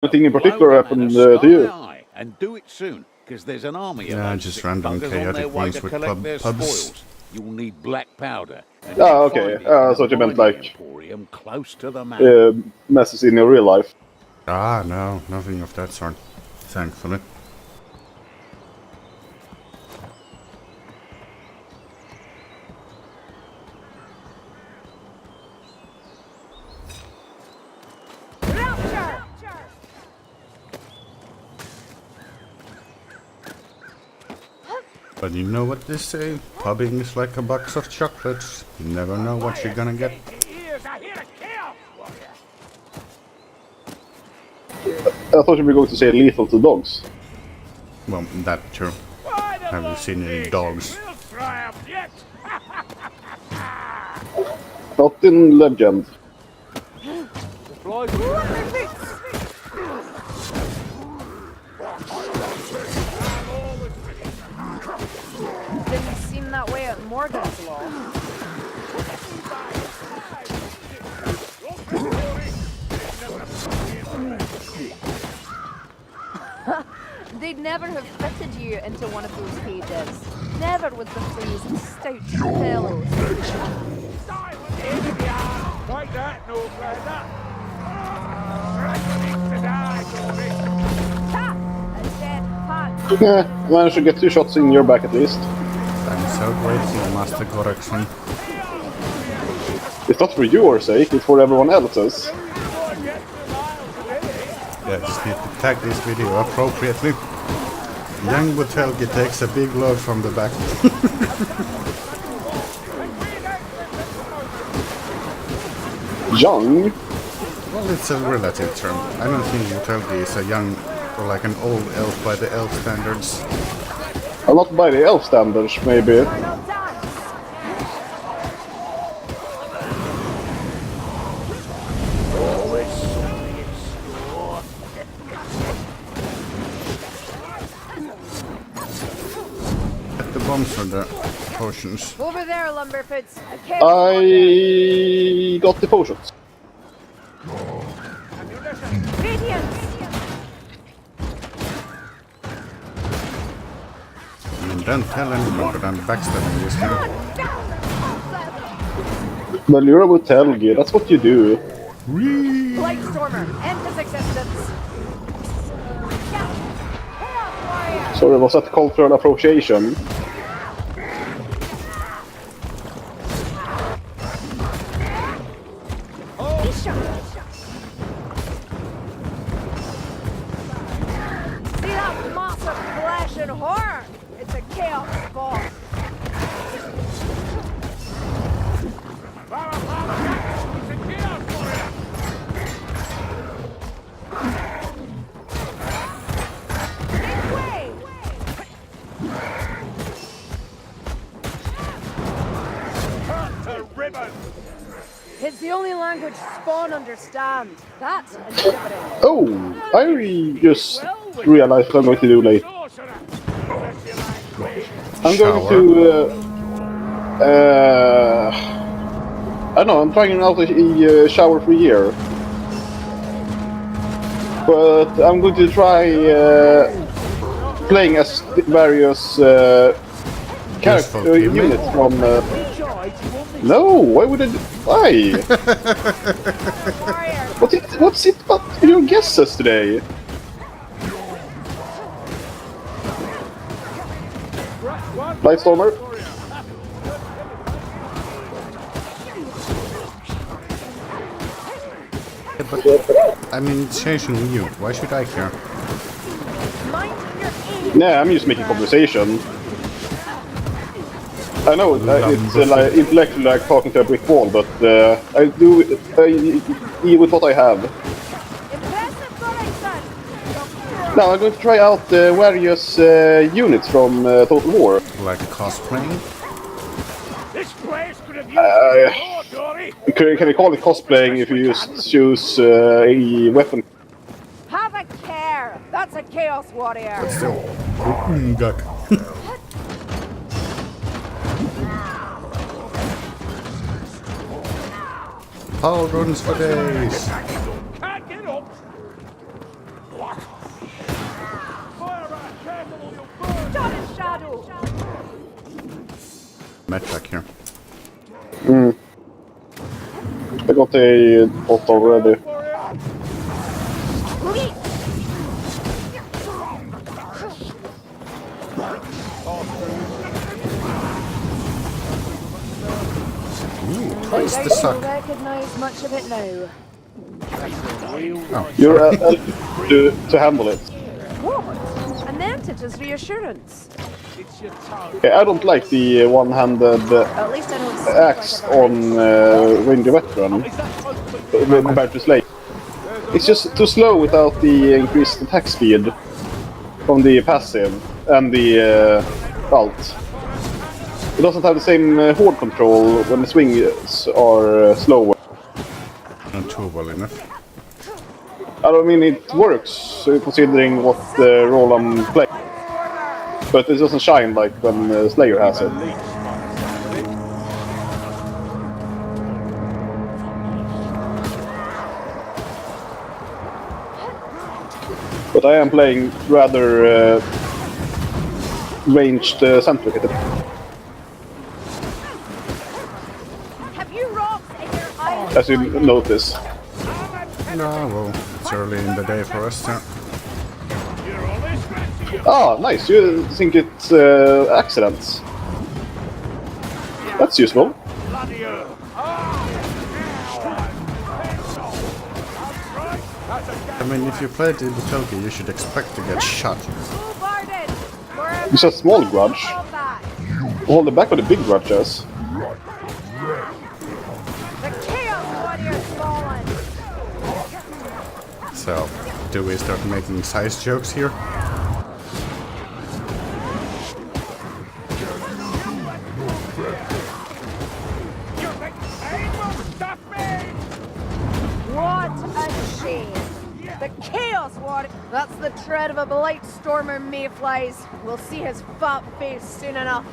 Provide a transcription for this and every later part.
Anything in particular happened to you? And do it soon, because there's an army Yeah, of just random chaotic ones with pubs. spoils. You'll need black powder. And Okay. I thought you meant like emporium close to the map. messes in your real life. Ah, no, nothing of that sort. Thankfully. But you know what they say? Pubbing is like a box of chocolates. You never know what you're gonna get. I thought you were going to say lethal to dogs. Well, that too. Have you seen any dogs? Not in legend. Didn't seem that way at Morgan's Law. They'd never have fitted you into one of those cages. Never with the freeze stout fellows. Like that, no further. Yeah, managed to get 2 shots in your back at least. I'm so grateful, Master Correction. It's not for your sake, it's for everyone else's. Yeah, just need to tag this video appropriately. Young wutelgi takes a big load from the back. Young? Well, it's a relative term. I don't think wutelgi is a young or like an old elf by the elf standards. Well, not by the elf standards, maybe. Get the bombs for the potions. Over there, Lumberfoots. I got the potions. Radiance. I mean, don't tell anyone, but I'm backstabbing this guy. Well, you're a wutelgi, that's what you do. Blightstormer. End his existence. Sorry, was that cultural appropriation? See that massive flesh and horn? It's a chaos ball. It's the only language Spawn understands. That's inhibiting. Oh, I just realized what I'm going to do later. I'm going to... I don't know, I'm trying out a shower for a year. But I'm going to try playing as various character units from... No, why would I do... Why? What's it about your guesses today? Blightstormer? But, I mean, it's changing you. Why should I care? Nah, I'm just making conversation. I know it's like intellectually like talking to a brick wall, but I do with what I have. Now I'm going to try out various units from Total War. Like cosplaying? Can we call it cosplaying if you just choose a weapon? Have a care. That's a chaos warrior. Still. Gak. Power runs for days. Can't get up. Shot in shadow! Medpack here. I got a bot already. Boogie! Ooh, twice the Don't suck. recognize much of it now. You're to handle it. What? I meant it as reassurance. Okay, I don't like the one-handed At least I don't speak axe like I've on Ranger Veteran compared to Slay. It's just too slow without the increased attack speed from the passive and the ult. It doesn't have the same horde control when the swings are slower. Not too well enough. I don't mean it works considering what role I'm playing, but it doesn't shine like when Slayer has it. But I am playing rather ranged centric at the Have you rocks in your eyes? as you notice. No, well, it's early in the day for us, so. Ah, nice. You think it's accidents? That's useful. I mean, if you play the wutelgi, you should expect to get shot. Bombarded! Wherever It's a small grudge. all that. Hold the back of the big grudges. The Chaos Warrior's fallen! So, do we start making size jokes here? What a shame! The Chaos Warrior! That's the tread of a blight stormer mayflies. We'll see his fat face soon enough.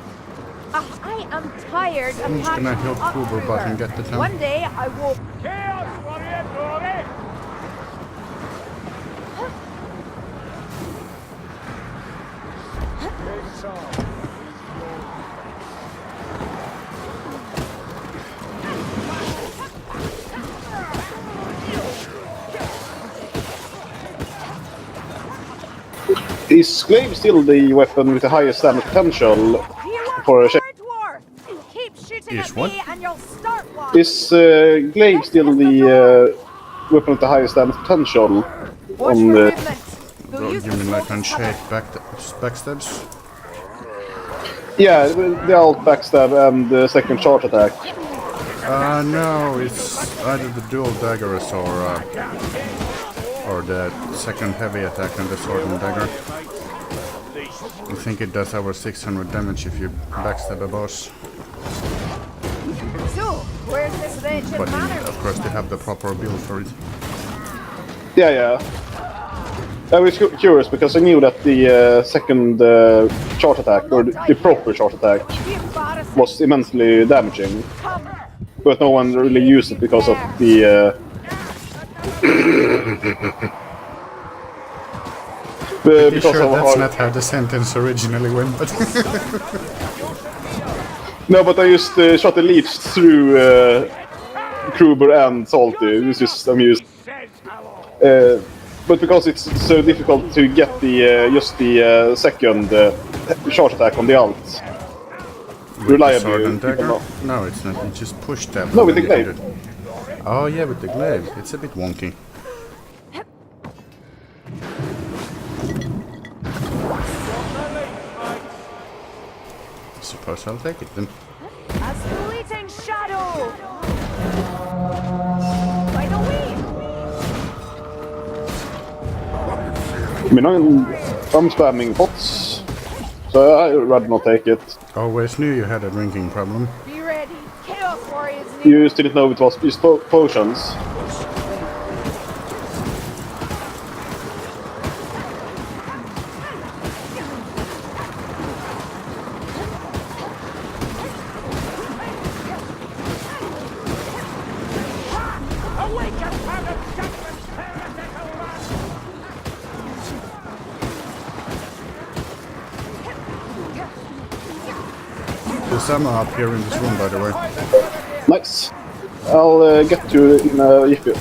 I am tired of I'm just gonna patching help up Kuber through back her. and get the town. One day I will... Chaos Warrior, glory! Is Glaive still the weapon with the highest damage potential for a check? Keep shooting Is at what? me and you'll start one. Is Glaive still the weapon with the highest damage potential Watch on for the... movement. We'll Bro, use you the mean like smoke on as cover. shake backstabs? Yeah, the alt backstab and the second charge attack. No, it's either the dual daggers or the second heavy attack and the sword and dagger. I think it does over 600 damage if you backstab a boss. So, where's this wretched But manor? of course they have the proper build for it. Yeah. I was curious because I knew that the second charge attack, or the proper charge attack, Be embarrassing. was immensely damaging. Come. But no one really used it because of the... Pretty because sure of that's how... not how the sentence originally went, but No, but I just shot the leech through Kruber and Salty. It's just amused. But because it's so difficult to get the just the second charge attack on the alt. with the Reliably. sword and people dagger? know. No, it's not. You just push them. No, with the and then you glaive. hit it. Oh yeah, with the glaive. It's a bit wonky. Suppose I'll take it then. A fleeting shadow. By the way, I mean, I'm spamming pots, so I'd rather not take it. Always knew you had a drinking problem. be ready. Chaos Warriors near. You still didn't know it was just potions. There's ammo up here in this room, by the way. Nice. I'll get to you in a jiffy.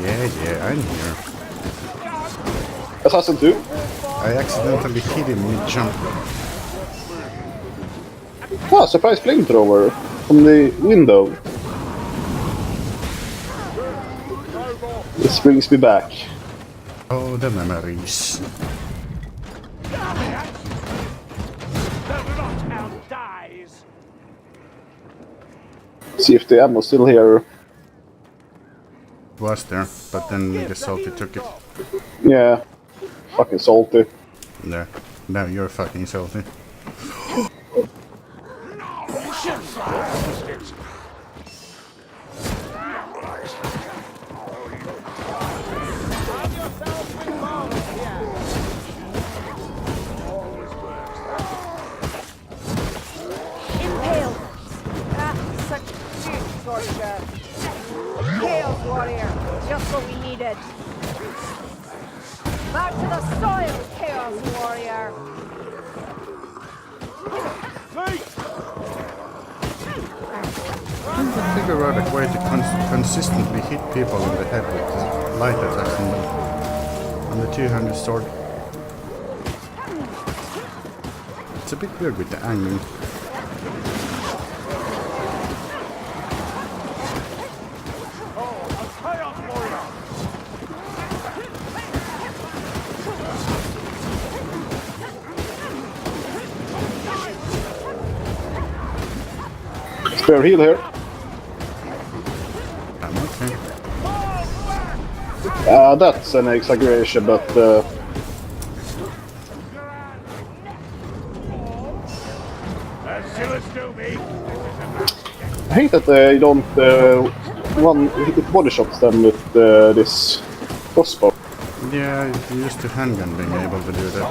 Yeah, I'm here. Assassin 2. I accidentally hit him mid-jump. Ah, surprise flamethrower from the window. This brings me back. Oh, the memories. The Rockhound dies. See if the ammo's still here. Was there, but then the salty took it. Yeah. Fucking salty. There. Now you're fucking salty. Impale. Ah, such good torture. Chaos warrior, just what we needed. Back to the soil, Chaos warrior. Trying to figure out a way to consistently hit people in the head with light attacks on the two-handed sword. It's a bit weird with the angling. Spare heal here. I'm okay. That's an exaggeration, but I hate that they don't hit body shots them with this crossbow. Yeah, you used to handgun being able to do that.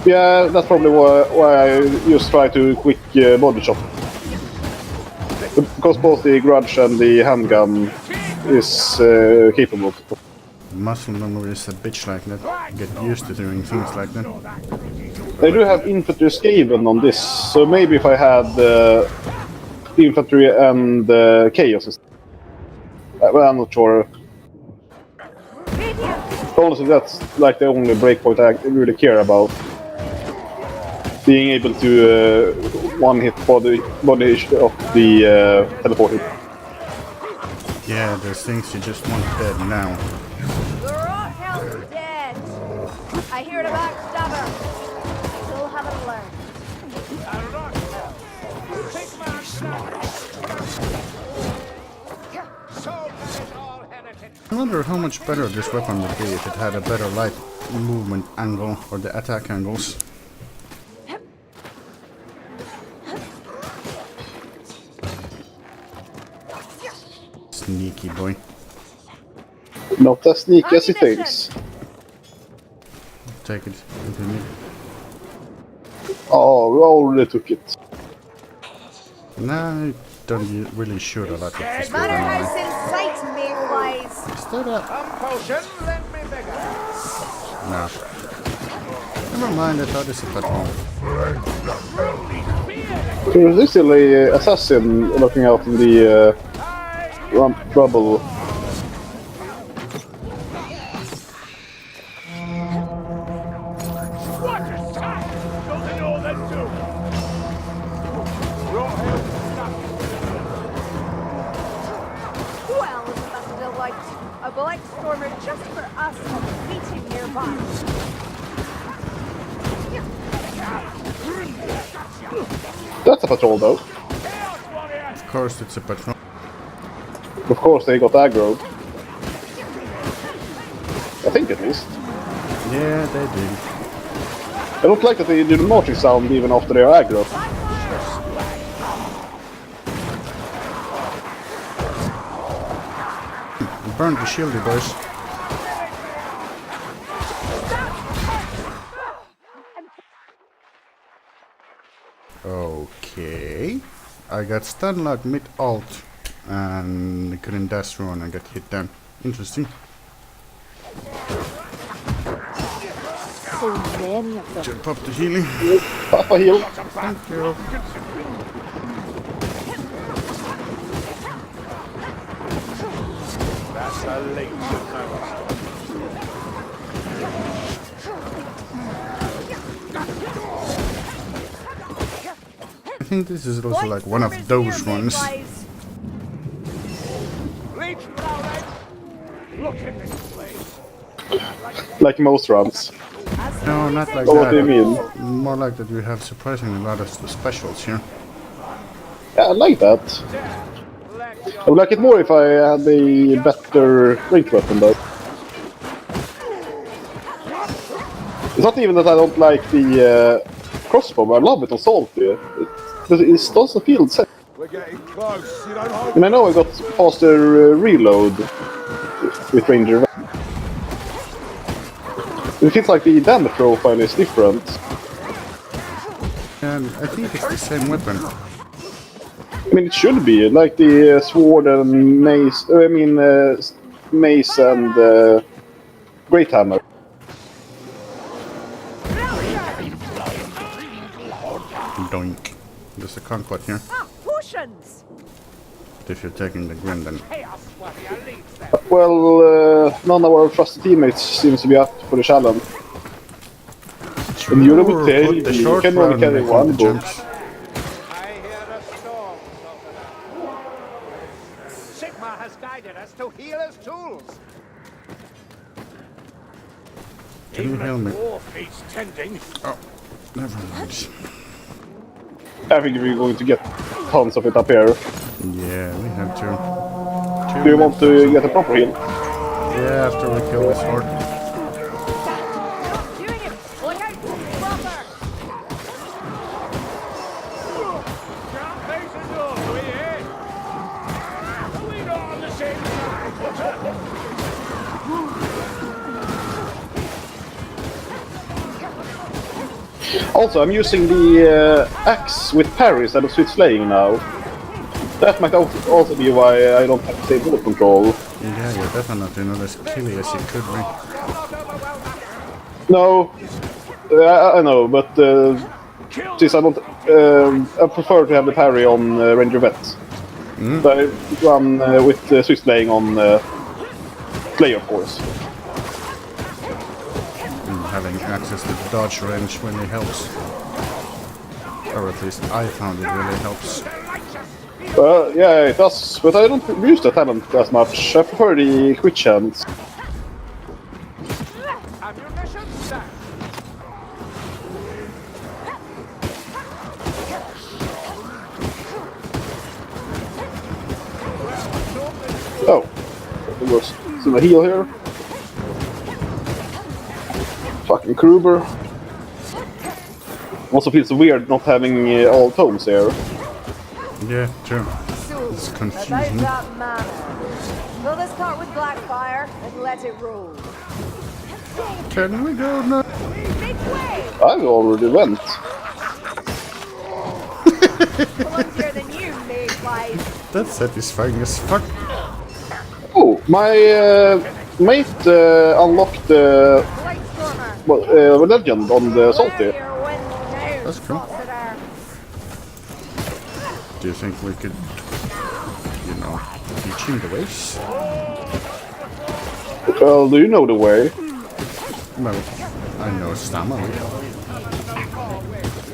Yeah, that's probably why I just try to quick body shot. Because both the grudge and the handgun is capable. Muscle memory is a bitch like that. Get used to doing things like that. They do have infantry Skaven on this, so maybe if I had infantry and chaos. Well, I'm not sure. Honestly, that's like the only breakpoint I really care about. Being able to one-hit body of the teleporter. Yeah, there's things you just want dead now. The Rockhound's dead. I hear the backstabber. Still haven't learned. I wonder how much better this weapon would be if it had a better light movement angle or the attack angles. Sneaky boy. Not as sneaky as he thinks. Take it. Continue. Oh, we already took it. Nah, I don't really shoot a lot of this Matter anyway. house in sight, mayflies. Stood up. Potion, let me bigger. No. Never mind, I thought this was patrol. So there's still a assassin looking out in the rubble. What a sight! Don't know that too. Well, isn't that a delight? A blight stormer just for us waiting nearby. That's a patrol though. Of course, it's a patrol. Of course they got aggroed. I think at least. Yeah, they did. I don't like that they do the marching sound even after they are aggro. Burn the shieldy, boys. Okay. I got stun like mid-ult and couldn't dash through and I got hit down. Interesting. So many of them. Should pop the healing. Papa heal. Thank you. That's a leap to no. I think this is also like one of those ones. Leech Browning! Look at this place! Like most runs. No, not like Oh, that. what do you mean? More like that you have surprisingly a lot of specials here. Yeah, I like that. I would like it more if I had a better ranged weapon though. It's not even that I don't like the crossbow, I love it on Salty. But it doesn't feel the same. We're getting close. You don't hold. And I know I got faster reload with Ranger. It feels like the damage profile is different. And I think it's the same weapon. I mean, it should be like the sword and mace. Mace and great hammer. Doink. There's a conquest here. Ah, potions! But if you're taking the Grin, then Chaos Warrior leads them. Well, none of our trusted teammates seems to be up for the challenge. And you're put the you short can only round carry before one the book. jumps. I hear a storm. Sigma has guided us to healer's tools. Can you heal me? Dwarf needs tending. Oh, never mind. I think we're going to get tons of it up here. Yeah, we have to. Do you want to get a proper heal? Yeah, after we kill this horde. Doing it! Look out! Buffer! Can't face the door, do we hear? Are we not on the same side? Also, I'm using the axe with parry instead of switch slaying now. That might also be why I don't have the same bullet control. Yeah, you're definitely not as killy as you could be. No, I know, but since I don't, I prefer to have the parry on Ranger Vet. So I run with switch slaying on Slay, of course. Having access to the dodge range really helps. Or at least I found it really helps. Yeah, it does, but I don't use the talent as much. I prefer the quick chance. Ammunition stack. Oh, there was some heal here. Fucking Kruber. Also feels weird not having all tomes here. Yeah, true. So, It's about confusing. that manner. Fill this cart with black fire and let it roll. Can we go now? Make way! I already went. Clumsier than you, mayflies. That's satisfying as fuck. Oh, my mate unlocked the Light stormer. legend on the Salty. That's cool. Do you think we could, you know, teach him the ways? Well, do you know the way? Well, I know Stammer.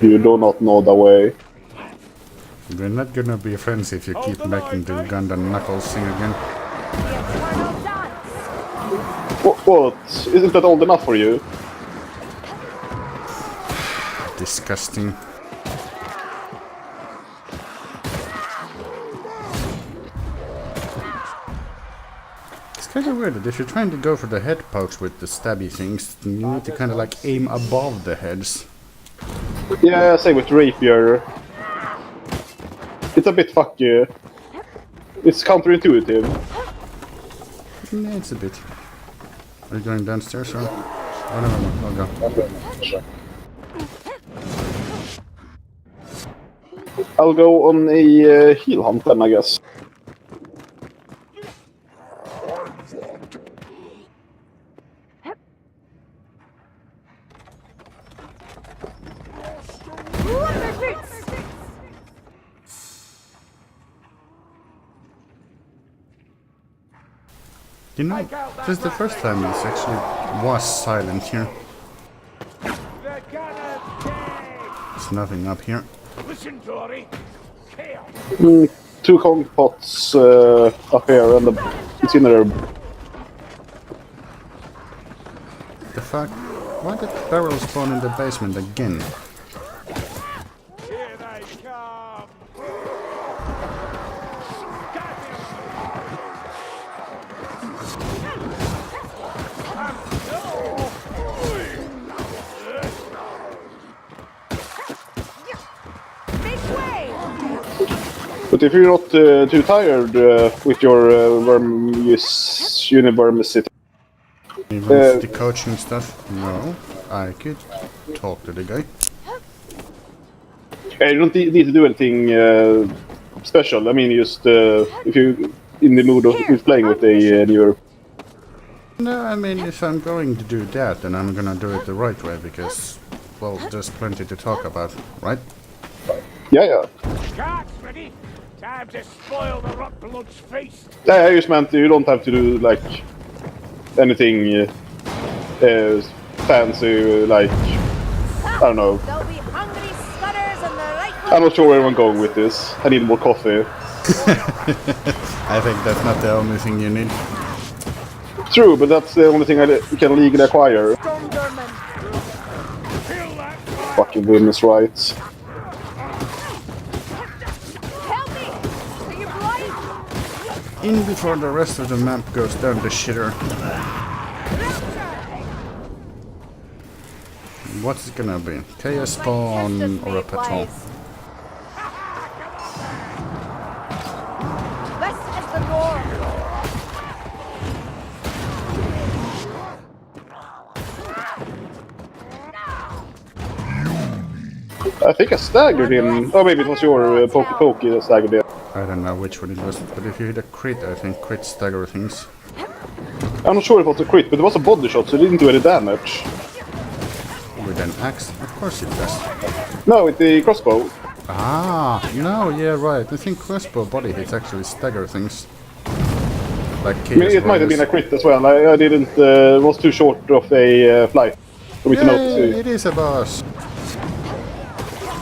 You do not know the way. We're not gonna be friends if you keep making the Gundam Knuckles sing again. What? Isn't that old enough for you? Disgusting. It's kind of weird that if you're trying to go for the head pokes with the stabby things, then you need to kind of like aim above the heads. Yeah, same with Rapier. It's a bit fucky. It's counterintuitive. Yeah, it's a bit. Are you going downstairs or? Oh, no, I'll go. I'll go on a heal hunt then, I guess. You know, this is the first time this actually was silent here. They're gonna die! There's nothing up here. Listen, Dory. Chaos! 2 Kong pots up here and the incinerator. The fuck? Why did barrels spawn in the basement again? Here they come! Make way! But if you're not too tired with your university, Even the coaching stuff? No. I could talk to the guy. you don't need to do anything special. I mean, just if you're in the mood of playing with a newer. No, I mean, if I'm going to do that, then I'm gonna do it the right way, because, well, there's plenty to talk about, right? Yeah. Carts ready? Time to spoil the rot blood's feast! I just meant you don't have to do like anything fancy, like I don't know. There'll be hungry scutters and the right. I'm not sure where I'm going with this. I need more coffee. I think that's not the only thing you need. True, but that's the only thing I can legally acquire. Stormvermin. Kill that fire! Fucking women's rights. Help me! Are you blind? In before the rest of the map goes down the shitter. What's it gonna be? Chaos spawn or a patrol? This is the norm. I think I staggered him. Oh, maybe it was your pokey that staggered him. I don't know which one it was, but if you hit a crit, I think crits stagger things. I'm not sure if it was a crit, but it was a body shot, so it didn't do any damage. With an axe? Of course it does. No, with the crossbow. Ah, no, yeah, right. I think crossbow body hits actually stagger things. Like I mean, it might have been a crit as well. I didn't. Was too short of a flight for me to notice. it is a boss.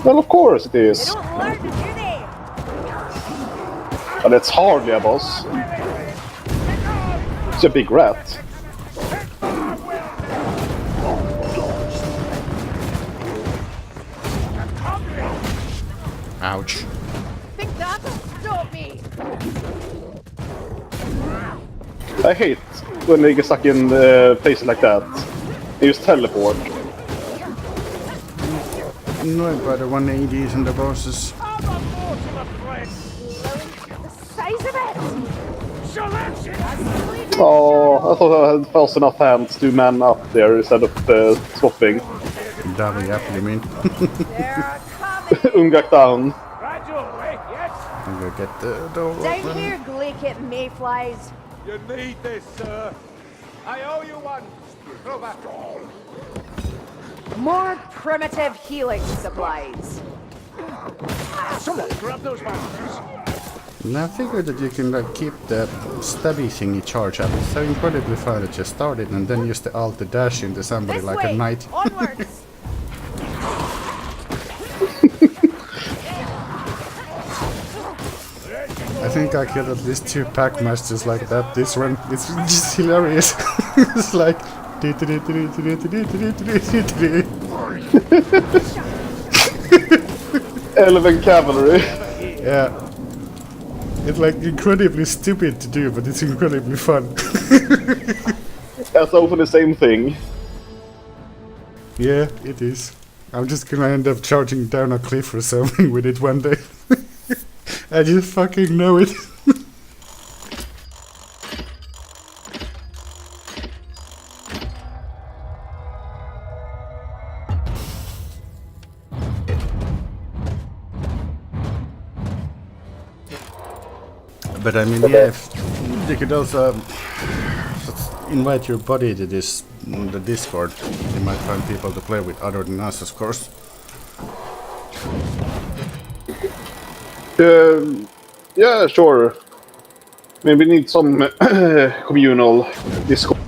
Well, of course it They is. don't learn, do they? But it's hardly a boss. It's a big rat. Ouch. Think that'll stop me. I hate when they get stuck in places like that. They just teleport. Annoyed by the 180s and the bosses. I'm a mortal friend! The size of it. So that's it! Oh, I thought I had fast enough hands to man up there instead of swapping. Dolly up, you mean? They're coming. Ungak down. Right your way, yes? I'm gonna get the door Down open. here, Glakeet Mayflies. You need this, sir. I owe you one. Go back. More primitive healing supplies. Someone grab those bastards. And I figured that you can like keep the stabby thingy charge up. It's so incredibly fun that you start it and then use the alt to dash into somebody This like way. a knight. Onwards. I think I killed at least 2 pack masters like that. This one, it's just hilarious. It's like. 11 cavalry. Yeah. It's like incredibly stupid to do, but it's incredibly fun. That's often the same thing. Yeah, it is. I'm just gonna end up charging down a cliff or something with it one day. I just fucking know it. But I mean, yeah, if you could also invite your buddy to this, the Discord. You might find people to play with other than us, of course. Yeah, sure. I mean, we need some communal discord.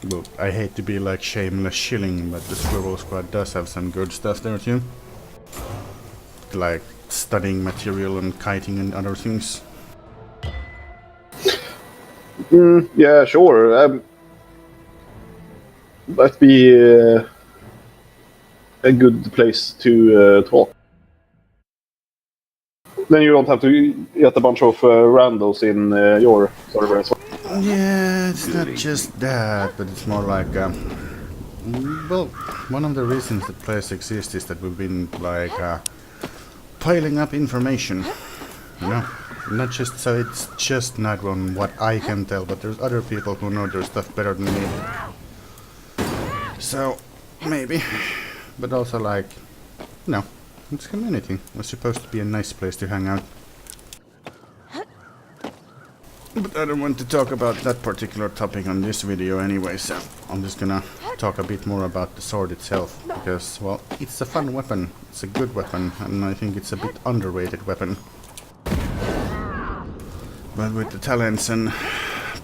Well, I hate to be like shameless shilling, but the Squirrel Squad does have some good stuff there too. Like studying material and kiting and other things. Yeah, sure. That'd be a good place to talk. Then you don't have to get a bunch of randos in your server as well. Yeah, it's not just that, but it's more like, well, one of the reasons that players exist is that we've been like piling up information, you know, not just so it's just not on what I can tell, but there's other people who know their stuff better than me. So maybe, but also like, no, it's community. It's supposed to be a nice place to hang out. But I don't want to talk about that particular topic on this video anyway, so I'm just gonna talk a bit more about the sword itself, because, well, it's a fun weapon, it's a good weapon, and I think it's a bit underrated weapon. But with the talents and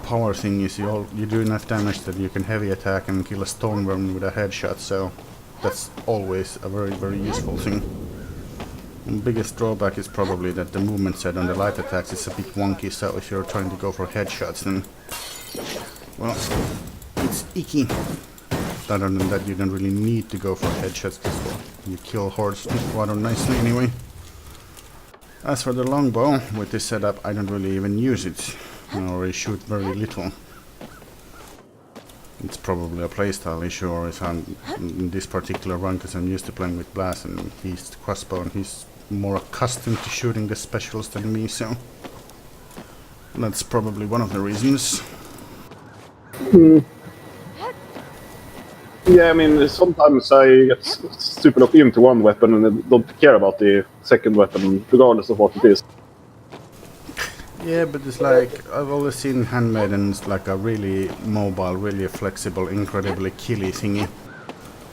power thingies, you do enough damage that you can heavy attack and kill a stormvermin with a headshot, so that's always a very, very useful thing. The biggest drawback is probably that the movement set on the light attacks is a bit wonky, so if you're trying to go for headshots, then, well, it's icky. Other than that, you don't really need to go for headshots, because, well, you kill hordes rather nicely anyway. As for the longbow, with this setup, I don't really even use it, or I shoot very little. It's probably a playstyle issue, or if I'm in this particular run, because I'm used to playing with Blast, and he's the crossbow, and he's more accustomed to shooting the specials than me, so that's probably one of the reasons. Yeah, I mean, sometimes I get super locked into one weapon and I don't care about the second weapon, regardless of what it is. Yeah, but it's like, I've always seen Handmaiden as like a really mobile, really flexible, incredibly killy thingy.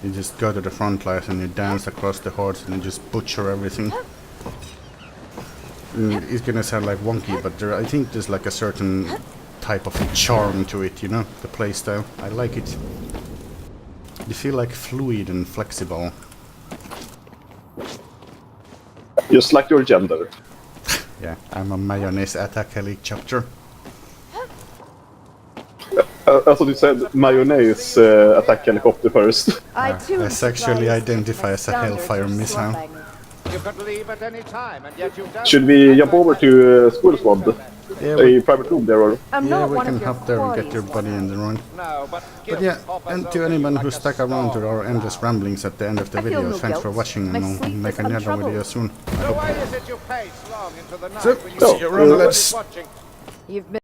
You just go to the front lines and you dance across the hordes and you just butcher everything. It's gonna sound like wonky, but I think there's like a certain type of charm to it, you know, the playstyle. I like it. You feel like fluid and flexible. Just like your gender. Yeah, I'm a mayonnaise attack helicopter. I thought you said mayonnaise attack helicopter first. I too I sexually identify as a hellfire missile. You could leave at any time, and yet you don't. Should we jump over to Squirrel Squad? Yeah, A private room there, or? I'm yeah, not we one can of your hop there and get your quarries, buddy in the run. No, but But yeah, and to anyone who stuck around to our endless ramblings at the end of the I feel video, no thanks for guilt. watching, My and I'll sleep make is another untroubled. video soon. I So hope. why is it you pace long into the night So, when you see you around, lads. watching? You've been